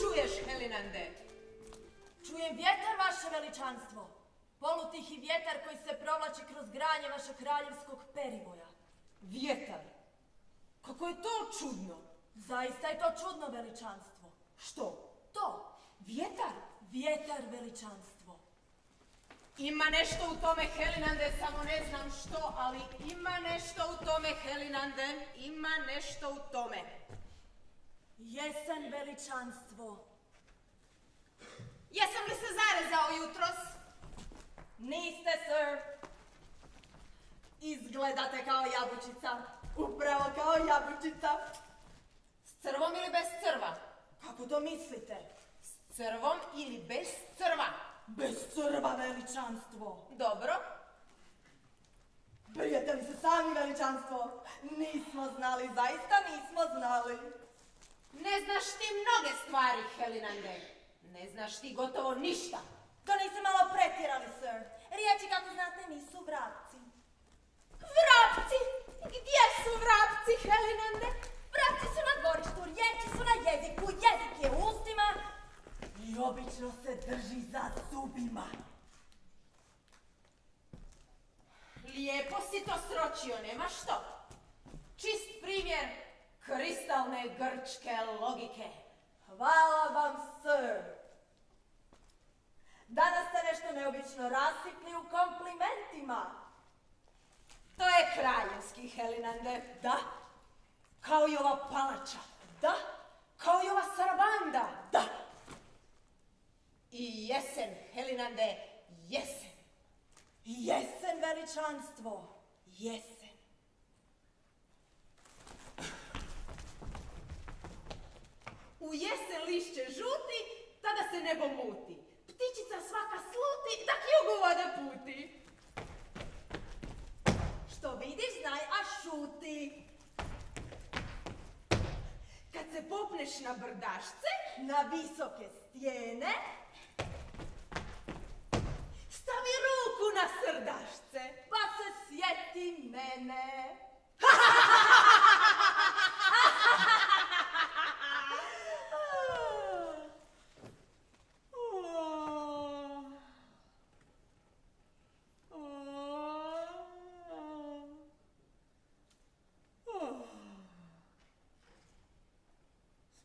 čuješ, Helinande? Čujem vjetar, vaše veličanstvo. Polutihi vjetar koji se provlači kroz granje vašeg kraljevskog perivoja. Vjetar? Kako je to čudno? Zaista je to čudno, veličanstvo. Što? To. Vjetar? Vjetar, veličanstvo. Ima nešto u tome, Helinande, samo ne znam što, ali ima nešto u tome, Helinande, ima nešto u tome. Jesen, veličanstvo. Jesam li se zarezao jutros? Niste, sir. Izgledate kao jabučica. Upravo kao jabučica. S crvom ili bez crva? Kako to mislite? S crvom ili bez crva? Bez crva, veličanstvo. Dobro. Brijete li se sami, veličanstvo? Nismo znali, zaista nismo znali. Ne znaš ti mnoge stvari, Helinande. Ne znaš ti gotovo ništa. To niste malo pretjerali, sir. Riječi, kako znate, nisu vrapci. Vrapci? Gdje su vrapci, Helinande? Vrapci su na dvorištu, riječi su na jeziku, jezik je u ustima i obično se drži za zubima. Lijepo si to sročio, nema što. Čist primjer kristalne grčke logike. Hvala vam, sir. Danas ste nešto neobično rasipni u komplimentima. To je kraljevski, Helinande. Da? Kao i ova palača. Da? Kao i ova sarabanda. Da. I jesen, Helinande, jesen. Jesen, veličanstvo. Jesen. U jesen lišće žuti, tada se nebo muti. Ptičica svaka sluti, da k jugu voda puti. Što vidiš, znaj, a šuti. Kad se popneš na brdašce, Na visoke stijene. stavi ruku na srdašce. Pa se sjeti mene.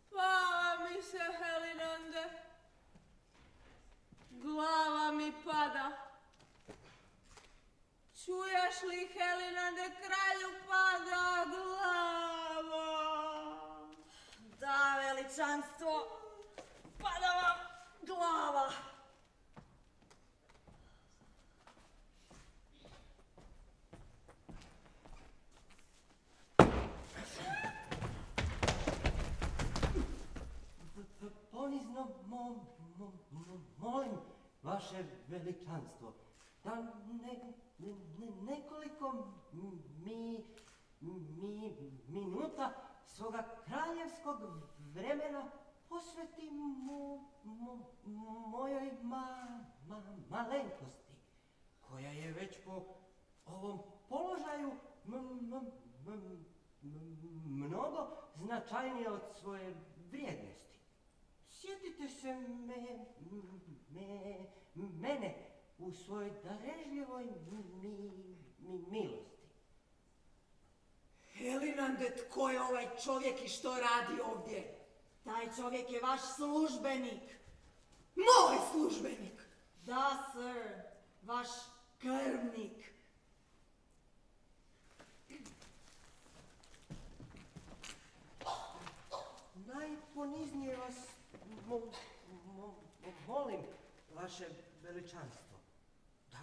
Spava mi se, Helinande. Glava mi pada. Čuješ li, Helinande, kralju pada glava? Da, veličanstvo. Pada vam glava. Ponizno molim vaše veličanstvo da nekoliko minuta svoga kraljevskog vremena posvetim mojoj malenkosti, koja je već po ovom položaju mnogo značajnija od svoje vrijednosti. Sjetite se mene u svojoj darežljivoj milosti. Helinande, tko je ovaj čovjek i što radi ovdje? Taj čovjek je vaš službenik. Moj službenik! Da, sir. Vaš krvnik. Najponiznije vas molim, vaše veličanstvo, da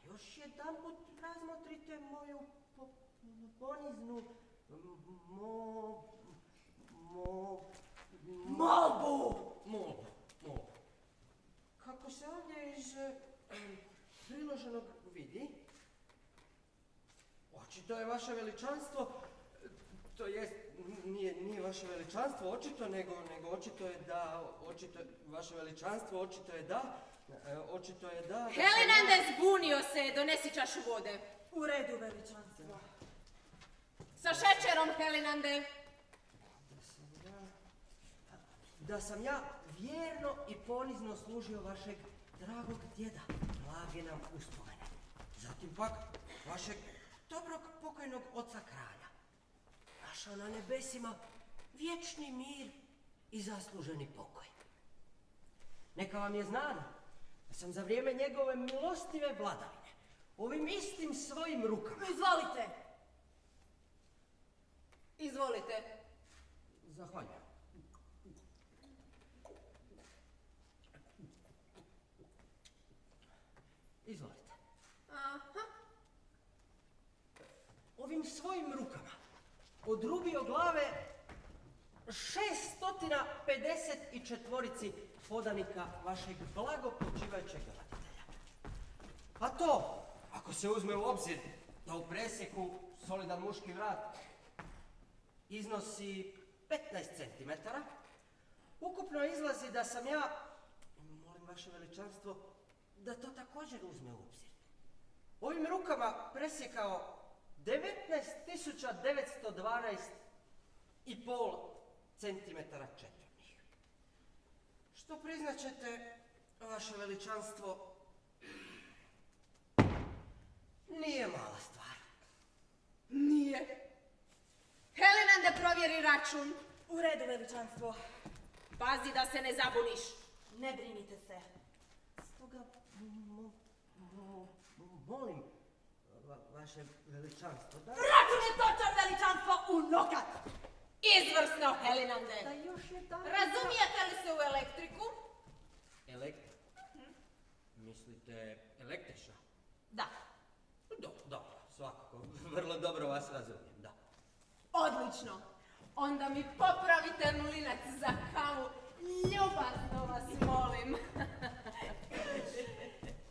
još jedanput razmotrite moju poniznu Molbu! molbu. Kako se ovdje iz priloženog vidi, očito je vaše veličanstvo, to jest nije vaše veličanstvo očito, nego očito je da, vaše veličanstvo očito je da... Helinande, zbunio se, donesi čašu vode. U redu, veličanstvo. Sa šećerom, Helinande. da sam ja vjerno i ponizno služio vašeg dragog djeda, blage nam uspomene. Zatim pak vašeg dobrog pokojnog oca kralja. Našao na nebesima vječni mir i zasluženi pokoj. Neka vam je znano da sam za vrijeme njegove milostive vladavine ovim istim svojim rukama... Izvolite. Izvolite. Zahvaljujem. Izvolite. Aha. Ovim svojim rukama odrubio glave 654 podanika vašeg blagopočivajućeg roditelja. A to, ako se uzme u obzir da u presjeku solidan muški vrat iznosi 15 cm, ukupno izlazi da sam ja, molim vaše veličanstvo, da to također uzme u obzir. Ovim rukama presjekao 19.912,5 cm četvornih. Što priznaćete, vaše veličanstvo, nije mala stvar. Nije. Helinande, provjeri račun. U redu, veličanstvo. Pazi da se ne zabuniš. Ne brinite se. Stoga, molim vaše veličanstvo da... Račun je točan, veličanstvo, u nokat! Izvrsno, Helinande. Da još je dan... Razumijete li se u elektriku? Elektrika? Mislite električna? Da. Da, svakako. Vrlo dobro vas razumijem, da. Odlično. Onda mi popravite mlinac za kavu. Ljubazno vas molim.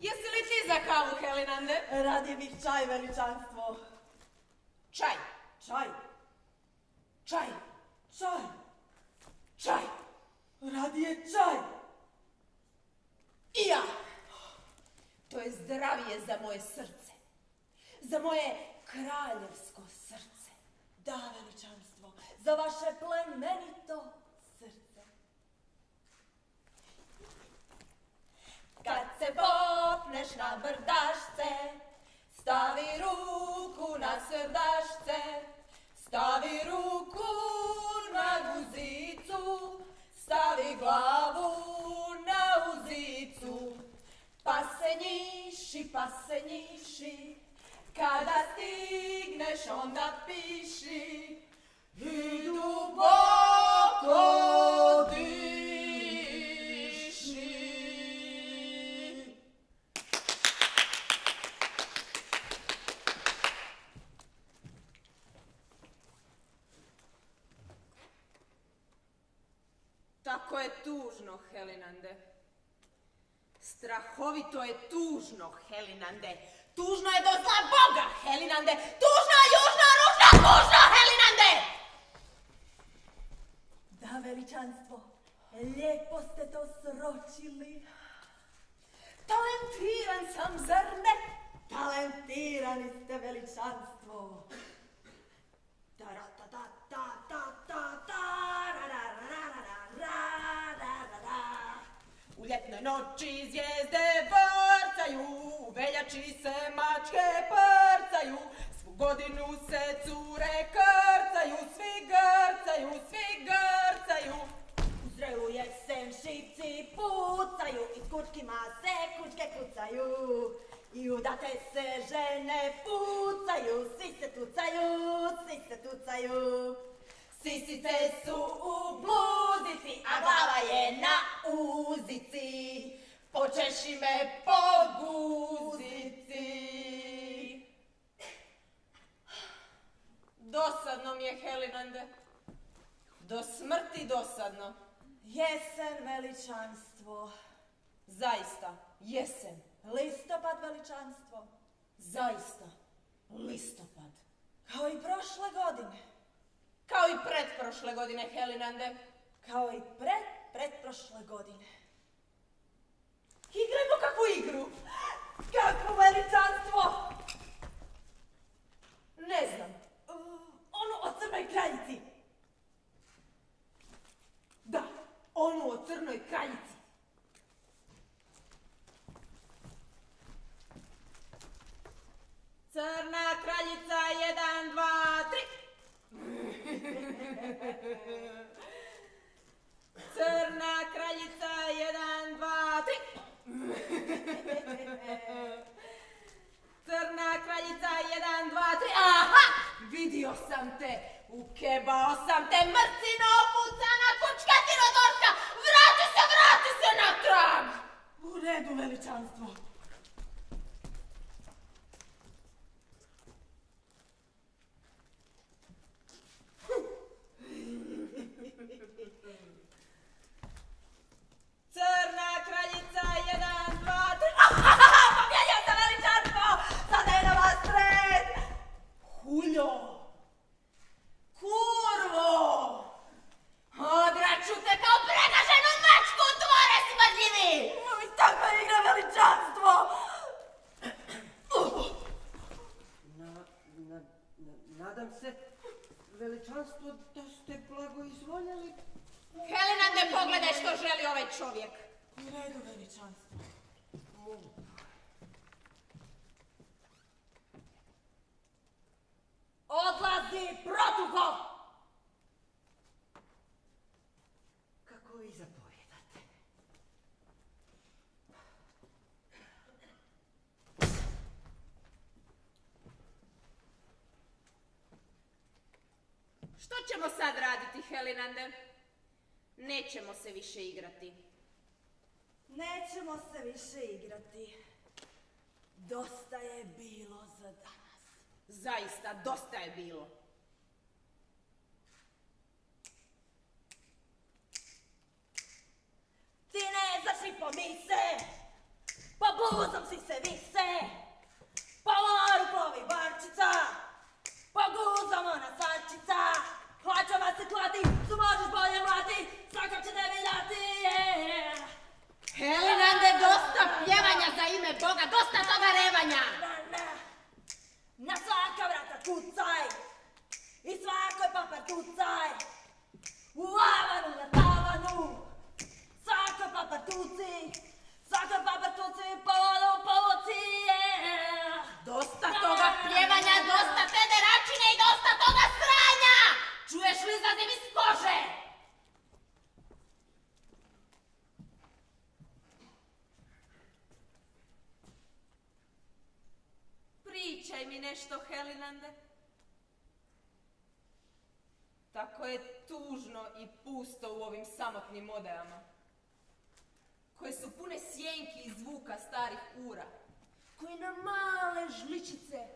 Jesi li ti za kavu, Helinande? Radije bih čaj, veličanstvo. Čaj. Čaj. Čaj. Čaj. Čaj. Radije čaj. I ja. To je zdravije za moje srce. Za moje kraljevsko srce. Da, veličanstvo, za vaše plemenito srce. Kad se popneš na brdašce, stavi ruku na srdašce, stavi ruku na guzicu, stavi glavu na uzicu. Pa se njiši, kada stigneš onda piši i duboko diši. Tako je tužno, Helinande. Strahovito je tužno, Helinande. Tužno je do zla Boga, Helinande! Tužna, južna, ružna, tužna, Helinande! Da, veličanstvo, lijepo ste to sročili. Talentiran sam, zar ne? Talentirani ste, veličanstvo. U ljetnoj noći zvijezde vrcaju, u veljači se mačke prcaju, svu godinu se cure krcaju, svi grcaju. U zrelu jesen šipci pucaju, i s kučkima se kučke kucaju. I udate se žene pucaju, svi se tucaju. Sisice su u bluzici, a glava je na uzici. Počeši me po guzici. Dosadno mi je, Helinande. Do smrti dosadno. Jesen, veličanstvo. Zaista, jesen. Listopad, veličanstvo. Zaista, listopad. Kao i prošle godine. Kao i pretprošle godine, Helinande. Kao i pretprošle godine. Igrajmo kakvu igru. Kako veličanstvo? Ne znam. Ono o crnoj kraljici. Da, ono kraljici. Crna kraljica, 1, 2, 3. Crna kraljica, 1, 2, 3. Crna kraljica, 1, 2, 3. Aha! Vidio sam te! Ukebao sam te, mrcino, pucana, kučkatino, dorska! Vrati se natrag! U redu, veličanstvo. Crna kraljica, 1, 2, 3. Pobjedio se veličanstvo! Sada je na vas red! Huljo! Kurvo! Odraću te kao pregaženu mačku, tvore smrdljivi! Mi takva igra veličanstvo! Nadam se, veličanstvo, da ste blago izvoljeli. Helinande, pogledaj što želi ovaj čovjek. U redu, veličanstvo. Odlazi protuko! Kako vi zapovijedate? Što ćemo sad raditi, Helinande? Nećemo se više igrati. Nećemo se više igrati. Dosta je bilo za danas. Zaista, dosta je bilo. Ti ne začni po mise, po bluzom si se vise, po moru plovi barčica, po guzom ona slančica, hlačama se klati, su možeš bolje mlati, svako će tebi dati, yeah. Helinande, dosta pjevanja za ime Boga, dosta toga revanja! Na svaka vrata kucaj, i svakoj papar tucaj, u avanu na tavanu, svakoj papar tuci, polu povuci, yeah. Dosta toga pjevanja, dosta federačine i dosta toga sranja! Čuješ li, izlazim iz kože? Pričaj mi nešto, Helinande. Tako je tužno i pusto u ovim samotnim odajama, koje su pune sjenki i zvuka starih ura, koji na male žličice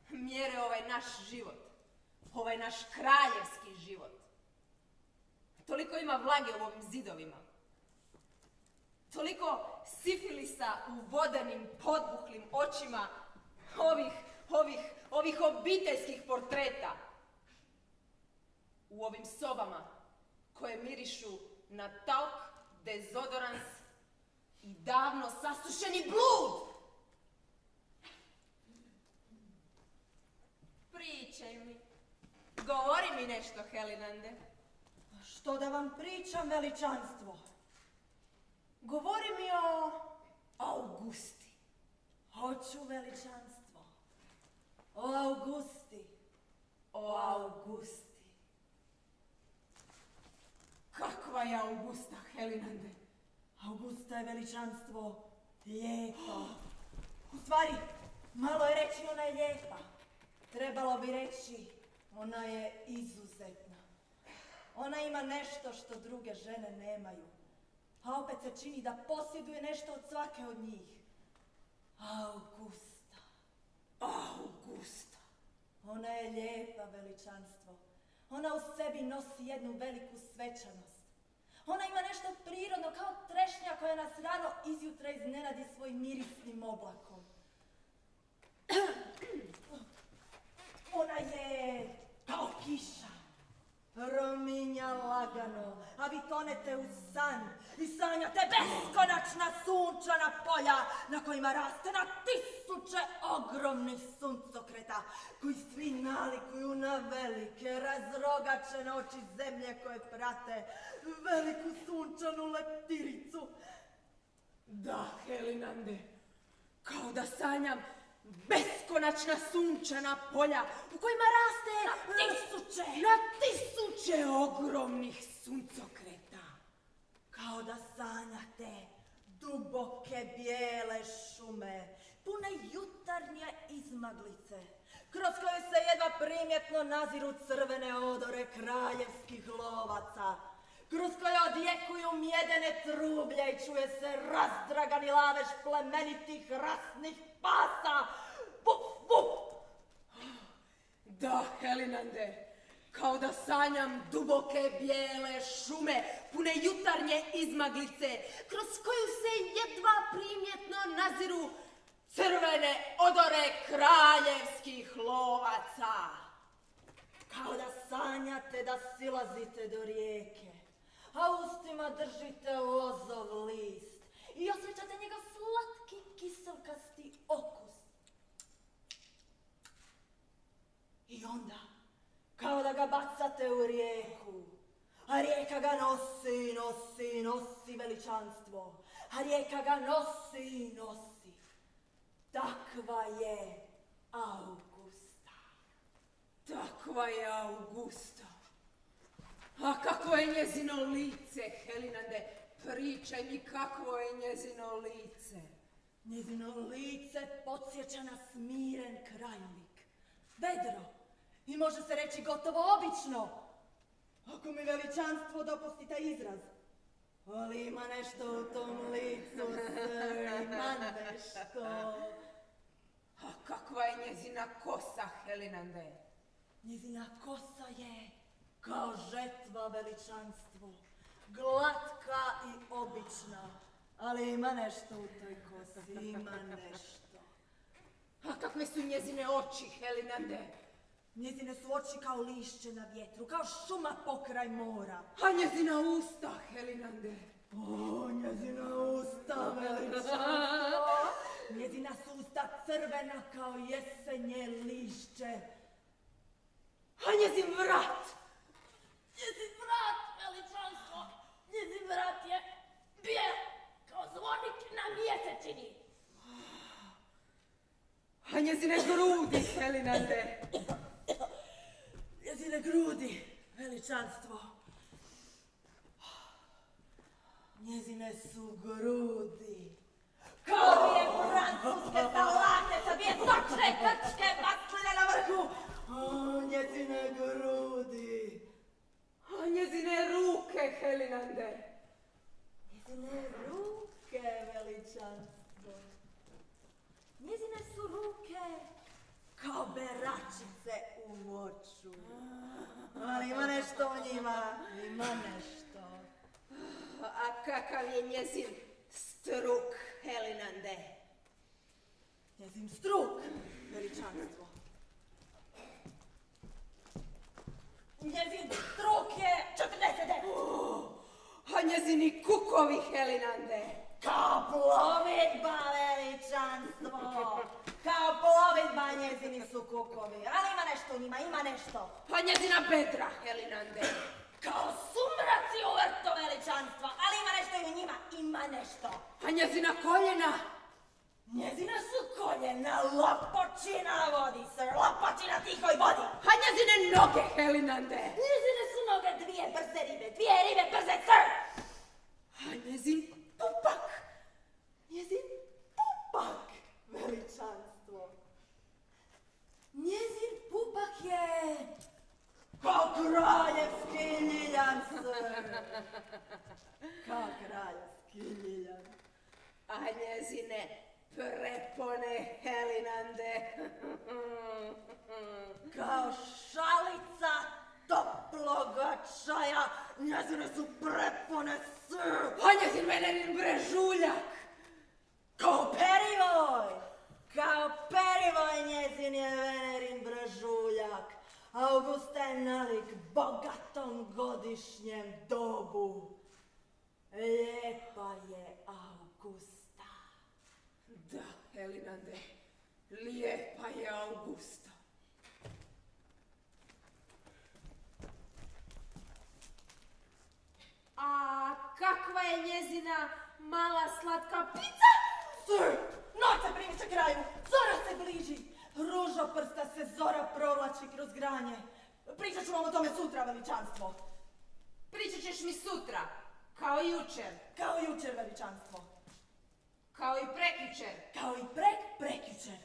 mjere ovaj naš život, ovaj naš kraljevski život. Toliko ima vlage u ovim zidovima, toliko sifilisa u vodenim, podbuhlim očima ovih obiteljskih portreta, u ovim sobama koje mirišu na talk, dezodorans i davno sasušeni blud. Pričaj mi, govori mi nešto, Helinande. Što da vam pričam, veličanstvo? Govori mi o Augusti. Hoću, veličanstvo. O Augusti. O Augusti. Kakva je Augusta, Helinande? Augusta je, veličanstvo, lijepa. U stvari, malo je reći ona je lijepa. Trebalo bi reći, ona je izuzetna. Ona ima nešto što druge žene nemaju. A opet se čini da posjeduje nešto od svake od njih. Augusta. Augusta. Ona je lijepa, veličanstvo. Ona u sebi nosi jednu veliku svečanost. Ona ima nešto prirodno, kao trešnja koja nas rano izjutra iznenadi svojim mirisnim oblakom. Ona je kao kiša. rominja lagano, a vi tonete u san i sanjate beskonačna sunčana polja na kojima raste na tisuće ogromnih suncokreta koji svi nalikuju na velike razrogačene oči zemlje koje prate veliku sunčanu leptiricu. Da, Helinande, kao da sanjam beskonačna sunčana polja u kojima raste na tisuće ogromnih suncokreta. Kao da sanjate duboke bijele šume, pune jutarnje izmaglice, kroz koje se jedva primjetno naziru crvene odore kraljevskih lovaca, kroz koje odjekuju mjedene trublje i čuje se razdragani lavež plemenitih rasnih pasa. Vuf, vuf! Da, Helinande, kao da sanjam duboke bijele šume, pune jutarnje izmaglice, kroz koju se jedva primjetno naziru crvene odore kraljevskih lovaca. Kao da sanjate da silazite do rijeke, a ustima držite lozov list i osjećate njegov slatki kiselkasti okus. I onda, kao da ga bacate u rijeku, a rijeka ga nosi veličanstvo, a rijeka ga nosi. Takva je Augusta. Takva je Augusta. A kakvo je njezino lice, Helinande? Pričaj mi kakvo je njezino lice. Njezino lice podsjeća na smiren krajolik. Vedro i može se reći gotovo obično, ako mi veličanstvo dopusti taj izraz. Ali ima nešto u tom licu, ima nešto. A kakva je njezina kosa, Helinande? Njezina kosa je kao žetva veličanstvo, glatka i obična, ali ima nešto u toj kosi, ima nešto. A kakve su njezine oči, Helinande? Njezine su oči kao lišće na vjetru, kao šuma pokraj mora. A njezina usta, Helinande? O, njezina usta, veličanstvo. Njezina su usta crvena kao jesenje lišće. A njezin vrat? Njezin vrat, veličanstvo. Njezin vrat je bijel kao zvonik na mjesečini. A njezine grudi, Helinande? Njezine grudi, veličanstvo. Njezine su grudi kao dvije francuske salate sa dvije sočne krčke masline na vrhu. O, njezine grudi. A njezine ruke, Helinande? Njezine ruke, veličanstvo. Njezine su ruke kao beračice u voću. Ali ima nešto u njima, ima nešto. A kakav je njezin struk, Helinande? Njezin struk, veličanstvo. Njezin struk je 49. A njezini kukovi, Helinande? Kao plovidba, veličanstvo. Kao plovidba njezini su kukovi. Ali ima nešto u njima, ima nešto. A njezina bedra, Helinande? Kao sumraci u vrtu, veličanstva. Ali ima nešto i u njima, ima nešto. A njezina koljena? Njezina su koljena lapočina vodi, sir. Lapočina tihoj vodi. A njezine noge, Helinande? Njezine su noge dvije brze ribe brze, sir. A njezin pupak? Njezin pupak, veličanstvo. Njezin pupak je kao kraljevski ljiljan, sir. Kao kraljevski ljiljan. A njezine prepone, Helinande? Kao šalica toploga čaja, njezine su prepone, sir. A njezin venerin brežuljak? Kao perivoj njezin je venerin brežuljak. Augusta je nalik bogatom godišnjem dobu. Lijepa je Augusta. Da, Helinande, lijepa je Augusta. A kakva je njezina mala slatka pizza? Sir, noć se primiče kraju, zora se bliži. Ružoprsta se zora provlači kroz granje. Pričat ću vam o tome sutra, veličanstvo. Pričat ćeš mi sutra, kao i jučer. Kao i jučer, veličanstvo. Kao i prekjučer. Kao i prekjučer.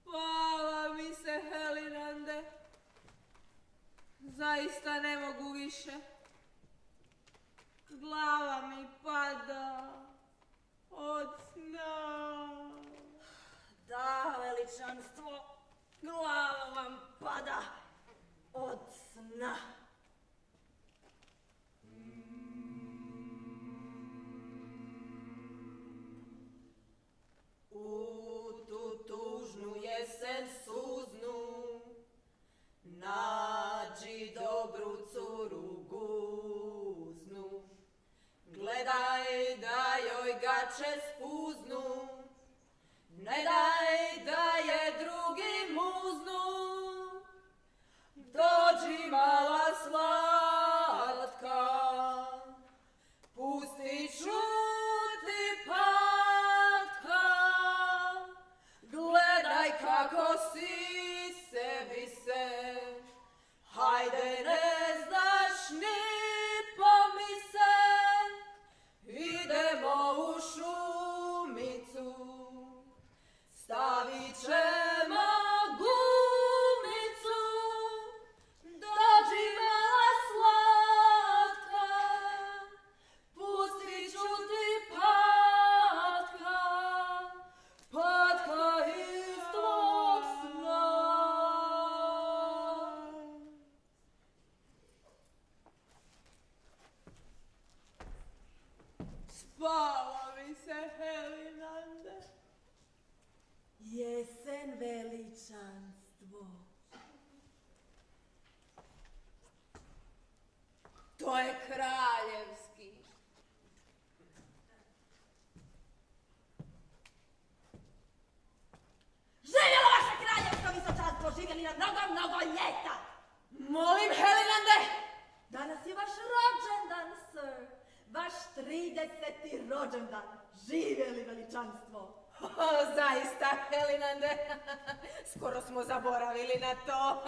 Spava mi se, Helinande. Zaista ne mogu više. Glava mi pada od sna. Da, veličanstvo, glava vam pada od sna. U tu tužnu jesen suznu nađi dobru curu guznu. Gledaj da joj gače spuznu, ne daj da je drugi muznu. Dođi mala slatka, pusti čuti patka. Gledaj kako si sebi se, hajde ne znaš ni pomise. Idemo u šumicu, stavit ćemo gumicu. Dođi mala slatka, pustit ću ti patka, patka iz tvog sna. Spava mi se, Helinande. Jesen, veličanstvo. To je kraljevski. Živjelo vaše kraljevsko visočanstvo, živjeli na mnogo ljeta. Molim, Helinande. Danas je vaš rođendan, sir. Vaš 30. rođendan. Živjeli veličanstvo. Zaista, Helinande. Skoro smo zaboravili na to.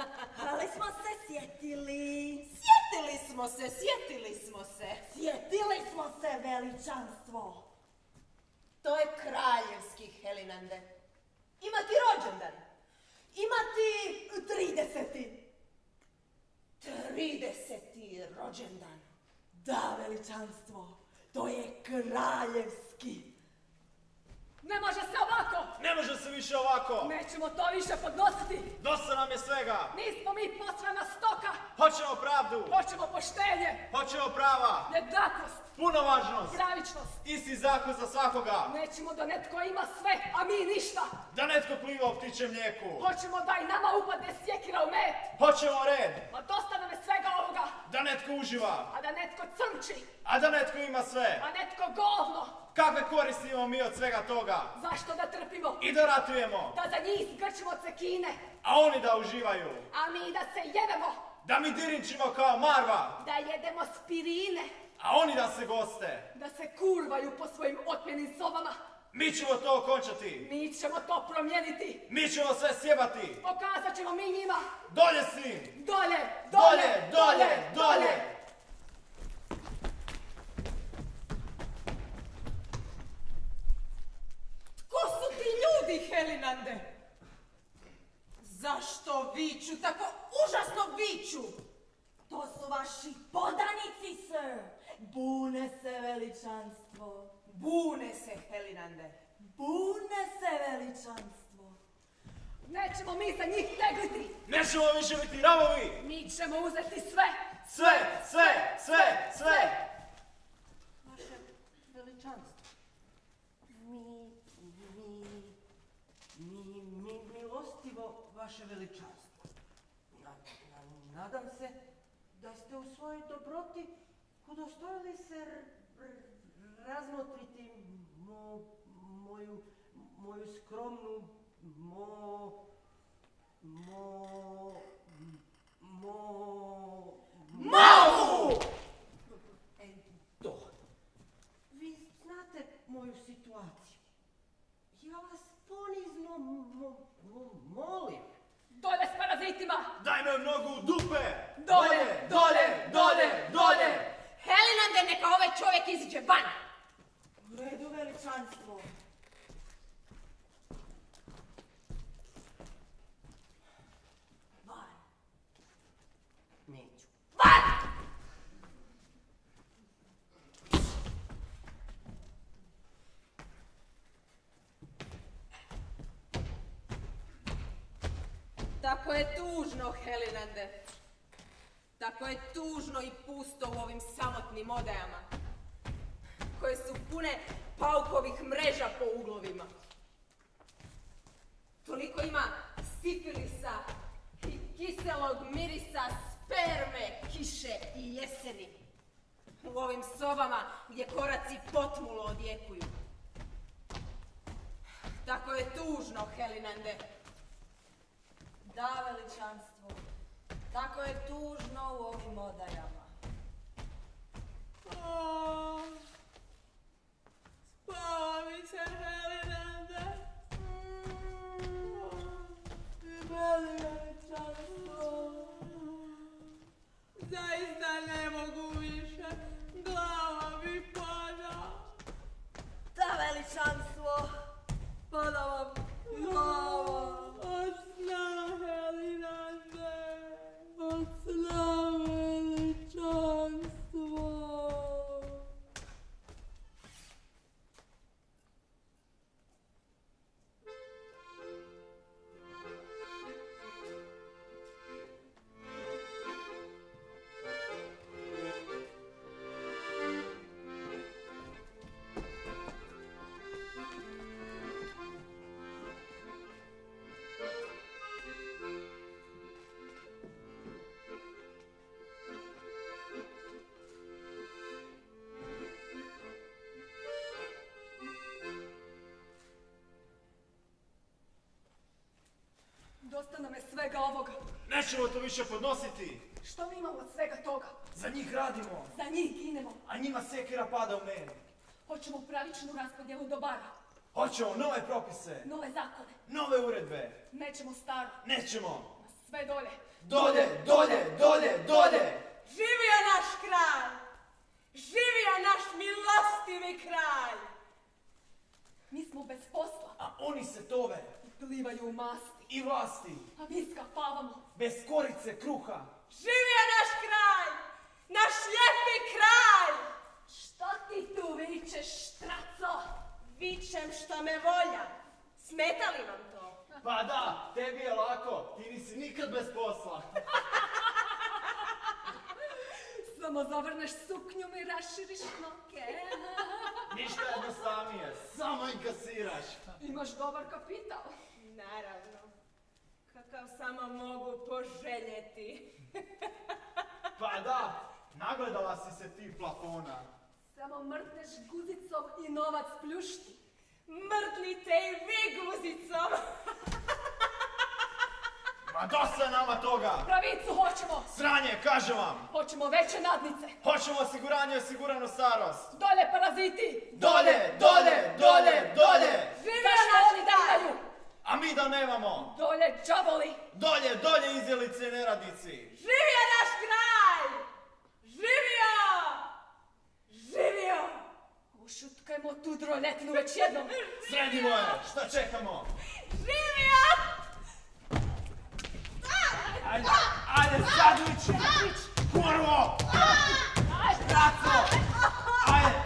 Ali smo se sjetili. Sjetili smo se. Sjetili smo se, veličanstvo. To je kraljevski, Helinande. Ima ti rođendan. Ima ti 30. 30. rođendan. Da, veličanstvo. To je kraljevski. Ne može se ovako! Ne može se više ovako! Nećemo to više podnositi! Dosta nam je svega! Nismo mi posrana stoka! Hoćemo pravdu! Hoćemo poštenje! Hoćemo prava! Jednakost! Punovažnost! Pravičnost! Isti zakon za svakoga! Nećemo da netko ima sve, a mi ništa! Da netko pliva u ptičjem mlijeku! Hoćemo da i nama upadne sjekira u med! Hoćemo red! Ma dosta nam je svega ovoga! Da netko uživa! A da netko crnči! A da netko ima sve! A netko govno! Kakve koristi imamo mi od svega toga? Zašto da trpimo? I da ratujemo! Da za njih zgrčimo cekine! A oni da uživaju! A mi da se jedemo! Da mi dirinčimo kao marva! Da jedemo spirine! A oni da se goste! Da se kurvaju po svojim otmjenim sobama! Mi ćemo to okončati! Mi ćemo to promijeniti! Mi ćemo sve sjebati! Pokazat ćemo mi njima! Dolje s njim! Dolje! Dolje, dolje, dolje! Ko su ti ljudi, Helinande? Zašto viču, tako užasno viču? To su vaši podanici, sir. Bune se, veličanstvo. Bune se, Helinande. Bune se, veličanstvo. Nećemo mi za njih tegliti. Nećemo više biti rabovi. Mi ćemo uzeti sve. Sve, sve, sve, sve. Vaše veličanstvo. Milostivo vaše veličanstvo. Nadam se da ste u svojoj dobroti udostojili se razmotriti moju skromnu Malu! To. Vi znate moju situaciju. Ja vas ponizno molim. Dolje s parazitima. Daj me nogu u dupe. Dolje, dolje, dolje, dolje. Helinande, neka ovaj čovjek iziđe van! U redu, veličanstvo. Van. Neću. Van! Tako je tužno, Helinande. Tako je tužno i pusto u ovim samotnim odajama, koje su pune paukovih mreža po uglovima. Toliko ima sifilisa i kiselog mirisa sperme, kiše i jeseni u ovim sobama gdje koraci potmulo odjekuju. Tako je tužno, Helinande. Da, veličanstvo. Tako je tužno u ovim odajama. Spava mi se, Helinande. Veličanstvo. Zaista ne mogu više. Glava mi pada. Da, veličanstvo. Pada vam glava. Od sna, Helinande. Od sna, veličanstvo. Dosta nam je svega ovoga. Nećemo to više podnositi. Što mi imamo od svega toga? Za njih radimo, Za njih ginemo. a njima sekira pada u meni. Hoćemo pravičnu raspodjelu dobara. Hoćemo nove propise, Nove zakone. nove uredbe. Nećemo staro. Nećemo. Sve dolje. Dolje, dolje, dolje, dolje. Živio naš kralj! Živio naš milostivi kralj! Mi smo bez posla. A oni se tove Plivaju u masti. i vlasti, A mi skapavamo. bez korice kruha. Živio naš kralj! Naš lijepi kralj! Šta ti tu vičeš, štraco? Vičem što me volja. Smeta li vam to? Pa da, tebi je lako, ti nisi nikad bez posla. Samo zavrneš suknju i raširiš noge. Ništa jednostavnije, samo inkasiraš. Imaš dobar kapital. Naravno. Kakav samo mogu poželjeti. Pa da, nagledala si se ti plafona. Samo mrtneš guzicom i novac pljušti. Mrtlite i vi guzicom. Ma dosta je nama toga. Pravicu hoćemo. Sranje, kažem vam. Hoćemo veće nadnice. Hoćemo osiguranje i osiguranu starost. Dolje paraziti. Dolje, dolje, dolje, dolje. Živio Zašto naš oni kralj! daju? A mi da nemamo. Dolje džavoli. Dolje, dolje izjelice i neradnici. Živio naš kralj! Živio! Živio! Ušutkajmo tu droljetnu već jednom. Sredimo je, šta čekamo? Živio! Ajde, ajde, Sadlić! Kurvo! Braco! Ajde!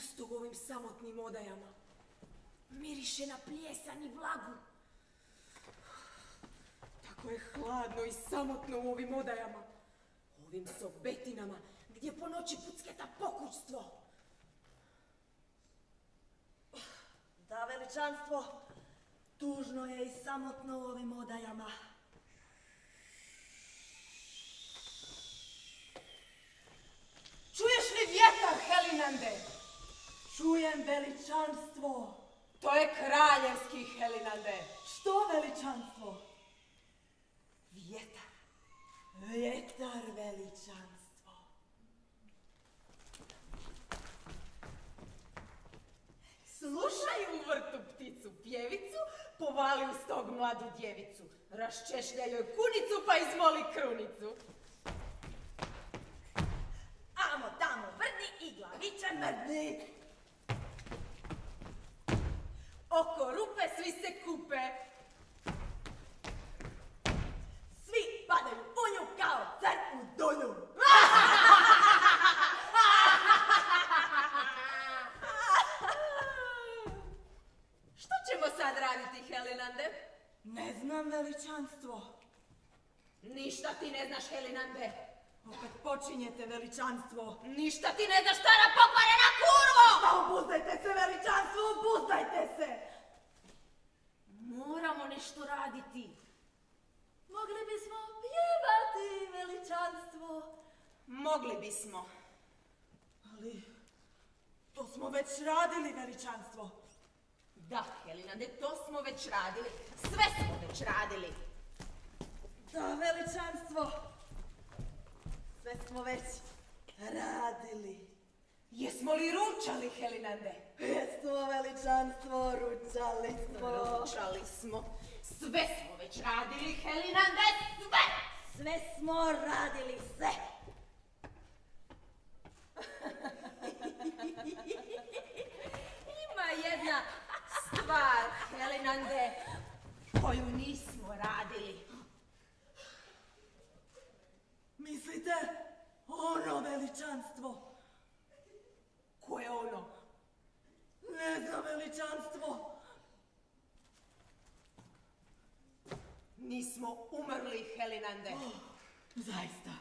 pusto u ovim samotnim odajama. Miriše na plijesan i vlagu. Tako je hladno i samotno u ovim odajama. U ovim sobetinama gdje po noći pucketa pokućstvo. Da, veličanstvo, tužno je i samotno u ovim odajama. Čuješ li vjetar, Helinande? Čujem, veličanstvo. To je kraljevski, Helinande. Što, veličanstvo? Vjetar. Vjetar, veličanstvo. Slušaj u vrtu pticu pjevicu, povali uz tog mladu djevicu. Raščešljaj joj kunicu pa izmoli krunicu. Amo tamo vrni i glaviće mrdni. Oko rupe svi se kupe. Svi padaju u nju kao car u dulju. Što ćemo sad raditi, Helinande? Ne znam, veličanstvo. Ništa ti ne znaš, Helinande. Opet počinjete, veličanstvo. Ništa ti ne znaš, stara pokvarena kurvo! Pa obuzdajte se, veličanstvo, obuzdajte se! Moramo nešto raditi. Mogli bismo pjevati, veličanstvo. Mogli bismo. Ali to smo već radili, veličanstvo. Da, Helinande, to smo već radili. Sve smo već radili. Da, veličanstvo. Sve smo već radili. Jesmo li ručali, Helinande? Jesmo, veličanstvo, ručali smo. Ručali smo. Sve smo već radili, Helinande, sve! Sve smo radili, sve. Ima jedna stvar, Helinande, koju nismo radili. Mislite, ono, veličanstvo? Ko je ono? Ne znam, veličanstvo. Nismo umrli, Helinande. Zaista,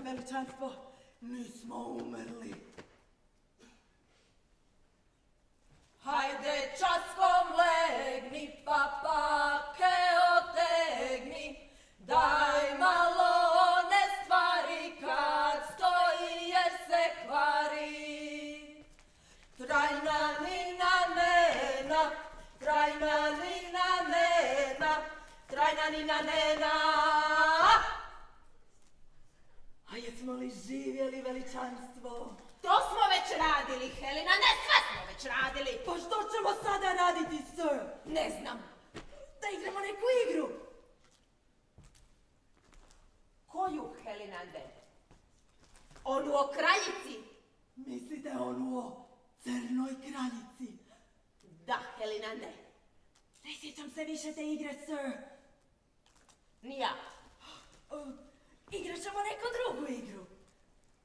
veličanstvo, nismo umrli. Hajde časkom legni, pa pake otegni, daj malo one stvari kad stoji jer se kvari. Trajna nina nena, trajna nina nena, trajna nina nena. A jesmo li živjeli, veličanstvo? To smo već radili, Helinande, sve smo već radili. Pa što ćemo sada raditi, sir? Ne znam. Da igramo neku igru. Koju, Helinande? Onu o kraljici? Mislite onu o crnoj kraljici? Da, Helinande. Ne sjećam se više te igre, sir. Ni ja. Igrat ćemo neku drugu igru.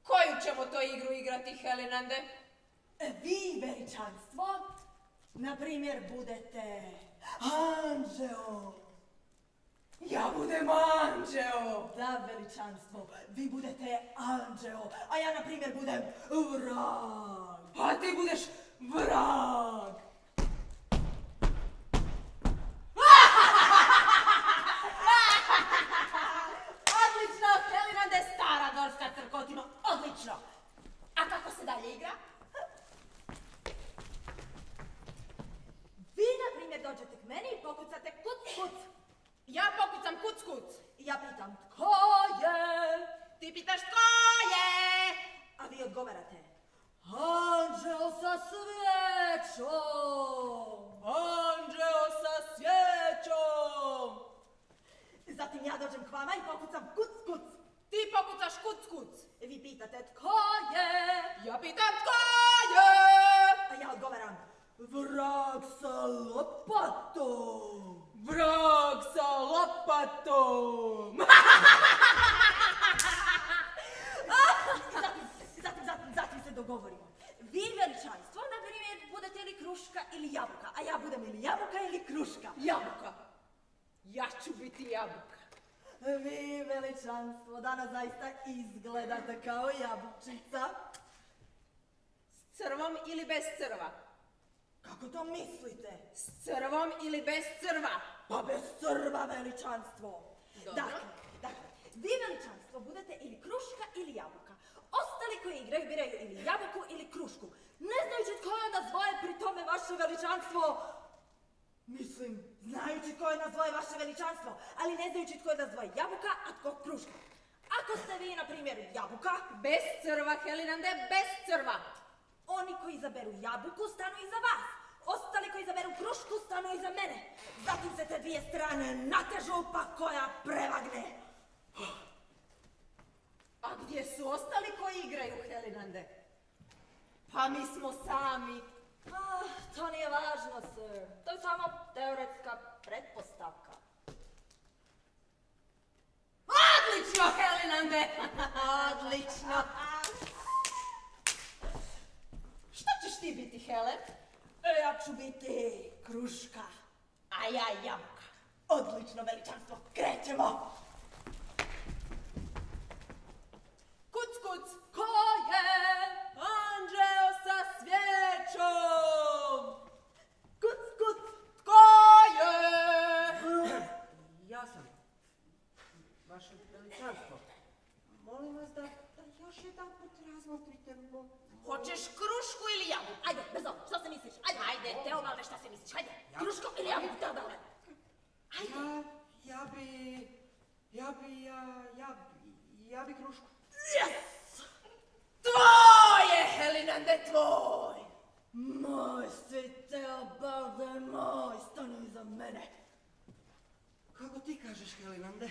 Koju ćemo to igru igrati, Helinande? Vi, veličanstvo, na primjer, budete anđeo. Ja budem anđeo. Da, veličanstvo, vi budete anđeo, a ja, na primjer, budem vrag. A ti budeš vrag. Odlično, Helinande, stara gorska crkotino, odlično. A kako se dalje igra? Vi, na primjer, dođete k meni i pokucate kuc, kuc. Ja pokucam kuc kuc. I ja pitam, tko je? Ti pitaš tko je? A vi odgovarate, anđeo sa svijećom. Anđeo sa svijećom. Zatim ja dođem k vama i pokucam kuc, kuc. Ti pokucaš kuc kuc. Vi pitate, tko je? Ja pitam tko je? A ja odgovaram, vrag sa lopatom. Vrag sa lopatom. Zatim se dogovorimo. Vi, veličanstvo, kruška ili jabuka, a ja budem ili jabuka ili kruška. Jabuka. Ja ću biti jabuka. Vi, veličanstvo, danas zaista izgledate kao jabučica. S crvom ili bez crva? Kako to mislite? S crvom ili bez crva? Pa bez crva, veličanstvo. Dobro. Dakle, vi, veličanstvo, budete ili kruška ili jabuka. Ostali koji igraju biraju ili jabuku ili krušku. Ne znajući tko je onda zvoje pri tome vaše veličanstvo. Mislim, znajući tko je nazvoje vaše veličanstvo, ali ne znajući tko je nazvoje jabuka, a tko kruška. Ako ste vi, na primjer, jabuka, Bez crva, Helinande, bez crva. oni koji izaberu jabuku stanu iza vas. Ostali koji izaberu krušku stanu iza mene. Zatim se te dvije strane natežu, pa koja prevagne. A gdje su ostali koji igraju, Helinande? Pa mi smo sami. To nije važno, sir. To je samo teoretska pretpostavka. Odlično, Helinande! Odlično. Šta ćeš ti biti, Helen? Ja ću biti kruška. A ja jabuka. Odlično, veličanstvo. Krećemo. Kuc, kuc, ko je anđeo sa svijećom? Kuc, kuc. Ko je? Ja sam. Vaše veličanstvo. Molim vas da još jedan put razmotrite Hoćeš krušku ili jabuku? Ajde, brzo, što se misliš? Ajde, Teobalde, šta se misliš? Ajde, Ja- kruško ili jabuku, Teobalde? Ja bi krušku. Yes! Tvoje, Helinande, tvoj! Moj si, Teobalde, moj, stani iza mene. Kako ti kažeš, Helinande?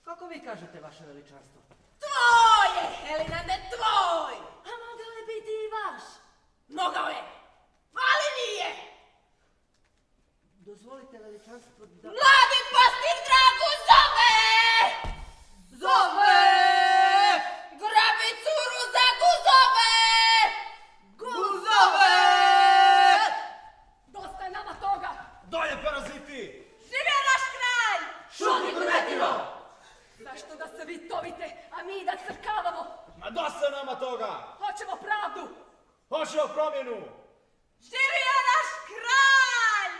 Kako vi kažete, vaše veličanstvo? Tvoje, Helinande, tvoj! A mogao je biti i vaš. Mogao je, ali nije! Dozvolite, veličanstvo, da... Mladi pastir Dragu zove! Zove! Grabi curu za guzove! Guzove! Dosta je nama toga! Dolje, paraziti! Živio naš kralj! Šuti, kurvetino! Zašto da se vi tovite, a mi da crkavamo? Ma dosta nama toga! Hoćemo pravdu! Hoćemo promjenu! Živio naš kralj!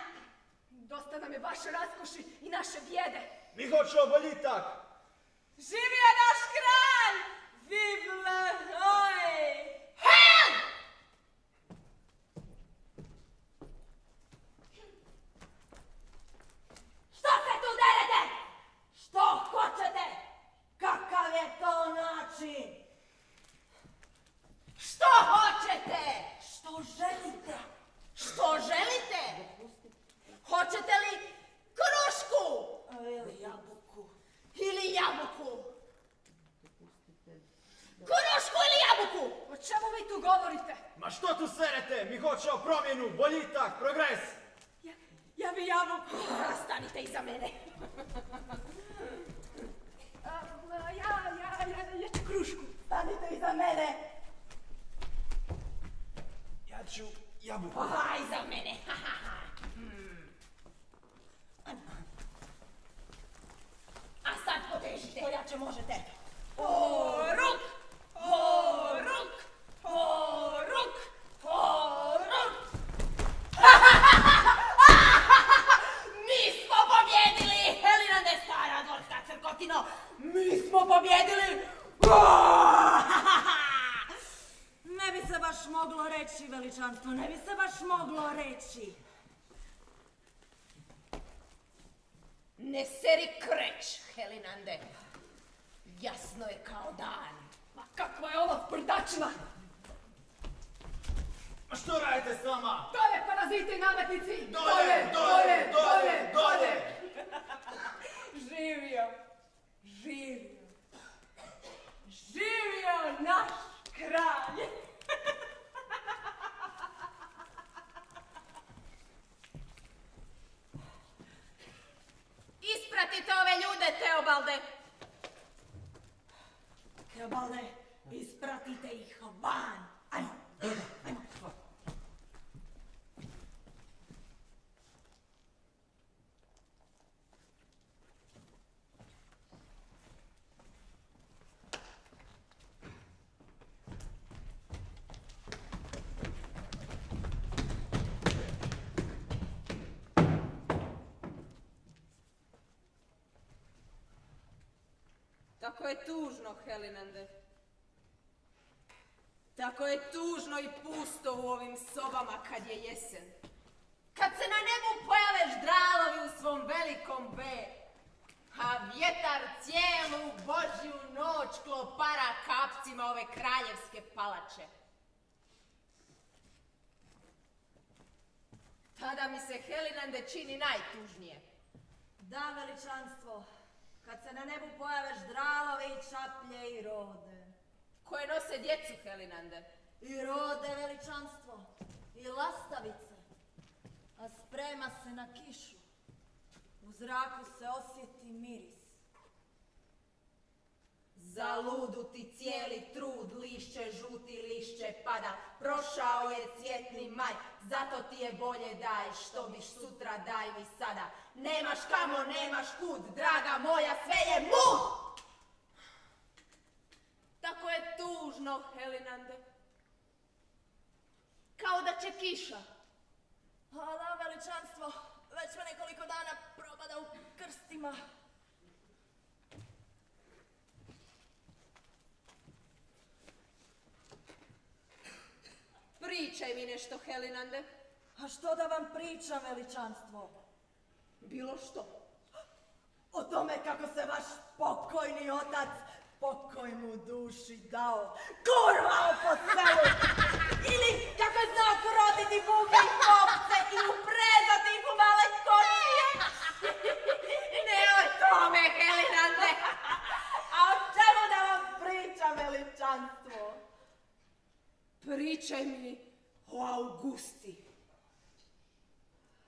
Dosta nam je vaše raskoši i naše bijede. Mi hoćemo boljitak! Živio naš kralj! Vive le roi! Hel! Što se tu derete? Što hoćete? Kakav je to način? Što hoćete? Što želite? Što želite? Hoćete li krušku? Ili jabuku? Ili jabuku? Krušku ili jabuku? O čemu vi tu govorite? Ma što tu serete? Mi hoćemo promjenu, boljitak, progres! Ja bi jabuku. Stanite iza mene. Ja ću krušku. Stanite iza mene. Ja ću jabuku. Aha, iza mene. A sad potežite. To jače možete. Poruk! Poruk! Poruk! Poruk! Mi smo pobjedili! Helinande, stara gorska crkotino! Mi smo pobjedili! Ne bi se baš moglo reći, veličanstvo, ne bi se baš moglo reći. Ne seri kreć, Helinande. Jasno je kao dan. Ma kakva je ova sprdačina? Ma što radite s nama? Dolje, paraziti i nametnici! Dolje, dolje, dolje, dolje! Živio! Živio! Živio naš kralj! Ispratite ove ljude, Teobalde. Teobalde, ispratite ih van. Ajmo, ajmo. Tako je tužno, Helinande. Tako je tužno i pusto u ovim sobama kad je jesen. Kad se na nebu pojave ždralovi u svom velikom V, a vjetar cijelu Božju noć klopara kapcima ove kraljevske palače. Tada mi se, Helinande, čini najtužnije. Da, veličanstvo, kad se na nebu pojave ždralovi, čaplje i rode. Koje nose djecu, Helinande. I rode, veličanstvo, i lastavice, a sprema se na kišu. U zraku se osjeti miris. Zaludu ti cijeli trud, lišće žuti, lišće pada. Prošao je cvjetni maj, zato ti je bolje daj, što biš sutra daj mi sada. Nemaš kamo, nemaš kud, draga moja, sve je mud! Tako je tužno, Helinande. Kao da će kiša. A da, veličanstvo, već me nekoliko dana propada u krstima. Pričaj mi nešto, Helinande. A što da vam pričam, veličanstvo? Bilo što. O tome kako se vaš pokojni otac pokoj mu duši dao, kurvao po selu, ili kako je znao kroditi buke i kopce i uprezati ih u male kočije. Ne o tome, Helinande. A o čemu da vam pričam, veličanstvo? Pričaj mi o Augusti.